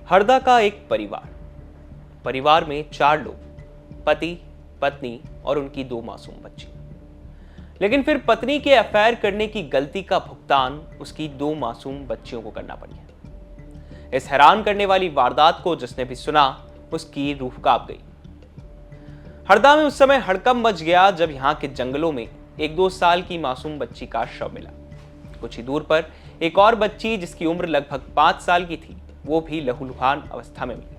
हरदा का एक परिवार में 4 लोग, पति, पत्नी और उनकी 2 मासूम बच्ची। लेकिन फिर पत्नी के अफेयर करने की गलती का भुगतान उसकी 2 मासूम बच्चियों को करना पड़ गया। इस हैरान करने वाली वारदात को जिसने भी सुना उसकी रूह कांप गई। हरदा में उस समय हड़कंप मच गया जब यहां के जंगलों में एक 2 साल की मासूम बच्ची का शव मिला। कुछ ही दूर पर एक और बच्ची जिसकी उम्र लगभग 5 साल की थी, वो भी लहूलुहान अवस्था में मिली।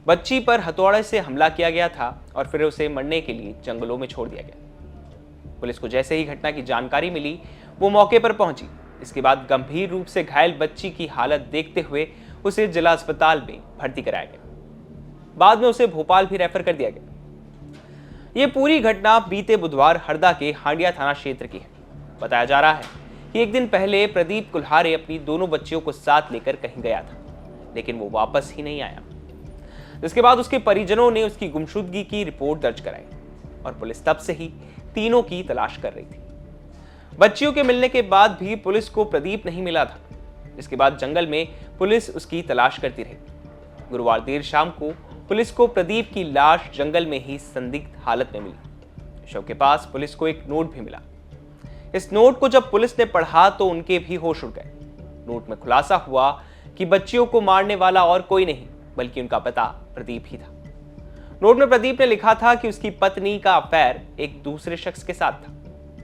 बच्ची पर हथौड़े से हमला किया गया था और फिर उसे मरने के लिए जंगलों में छोड़ दिया गया। पुलिस को जैसे ही घटना की जानकारी मिली, वो मौके पर पहुंची। इसके बाद गंभीर रूप से घायल बच्ची की हालत देखते हुए उसे जिला अस्पताल में भर्ती कराया गया। बाद में उसे भोपाल भी रेफर कर दिया गया। ये पूरी घटना बीते बुधवार हरदा के हांडिया थाना क्षेत्र की है। बताया जा रहा है कि एक दिन पहले प्रदीप कुल्हारे अपनी दोनों बच्चियों को साथ लेकर कहीं गया था, लेकिन वो वापस ही नहीं आया। जिसके बाद उसके परिजनों ने उसकी गुमशुदगी की रिपोर्ट दर्ज कराई और पुलिस तब से ही तीनों की तलाश कर रही थी। बच्चियों के मिलने के बाद भी पुलिस को प्रदीप नहीं मिला था। इसके बाद जंगल में पुलिस उसकी तलाश करती रही। गुरुवार देर शाम को पुलिस को प्रदीप की लाश जंगल में ही संदिग्ध हालत में मिली। शव के पास पुलिस को एक नोट भी मिला। इस नोट को जब पुलिस ने पढ़ा तो उनके भी होश उड़ गए। नोट में खुलासा हुआ कि बच्चियों को मारने वाला और कोई नहीं बल्कि उनका पिता प्रदीप ही था। नोट में प्रदीप ने लिखा था कि उसकी पत्नी का अफेयर एक दूसरे शख्स के साथ था।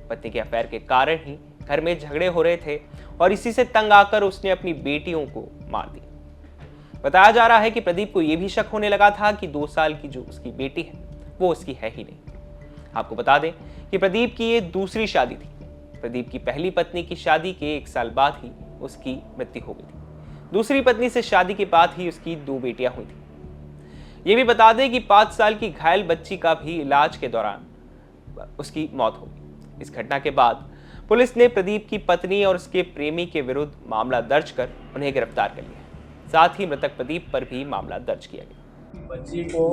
पत्नी के अफेयर के कारण ही घर में झगड़े हो रहे थे और इसी से तंग आकर उसने अपनी बेटियों को मार दिया। बताया जा रहा है कि प्रदीप को यह भी शक होने लगा था कि 2 साल की जो उसकी बेटी है वो उसकी है ही नहीं। आपको बता दें कि प्रदीप की ये दूसरी शादी थी। प्रदीप की पहली पत्नी की शादी के 1 साल बाद ही उसकी मृत्यु हो गई थी। दूसरी पत्नी से शादी के बाद ही उसकी 2 बेटियां हुई थी। ये भी बता दें कि 5 साल की घायल बच्ची का भी इलाज के दौरान उसकी मौत हो गई। इस घटना के बाद पुलिस ने प्रदीप की पत्नी और उसके प्रेमी के विरुद्ध मामला दर्ज कर उन्हें गिरफ्तार कर लिया। साथ ही मृतक प्रदीप पर भी मामला दर्ज किया गया। बच्ची को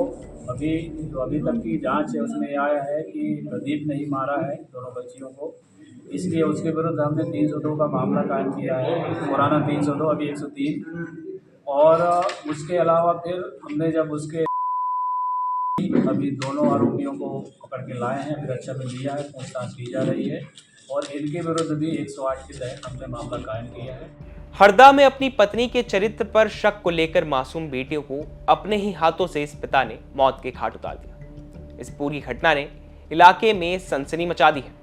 अभी तक की जांच है, उसमें आया है कि प्रदीप ने ही मारा है दोनों बच्चियों को। इसलिए उसके विरुद्ध हमने 302 का मामला कायम किया है। पुराना 302, अभी 103। और उसके अलावा फिर हमने जब उसके अभी दोनों आरोपियों को पकड़ के लाए हैं, सुरक्षा में लिया है, पूछताछ की जा रही है और इनके विरुद्ध भी 108 के तहत हमने मामला कायम किया है। हरदा में अपनी पत्नी के चरित्र पर शक को लेकर मासूम बेटियों को अपने ही हाथों से इस पिता ने मौत के घाट उतार दिया। इस पूरी घटना ने इलाके में सनसनी मचा दी है।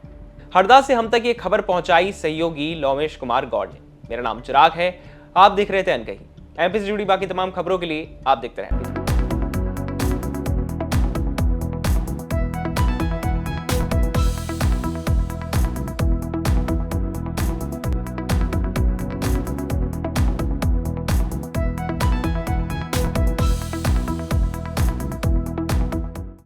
हरदा से हम तक ये खबर पहुंचाई सहयोगी लोमेश कुमार गौड़ ने। मेरा नाम चिराग है, आप देख रहे थे अनकही। एमपी से जुड़ी बाकी तमाम खबरों के लिए आप देखते रहें।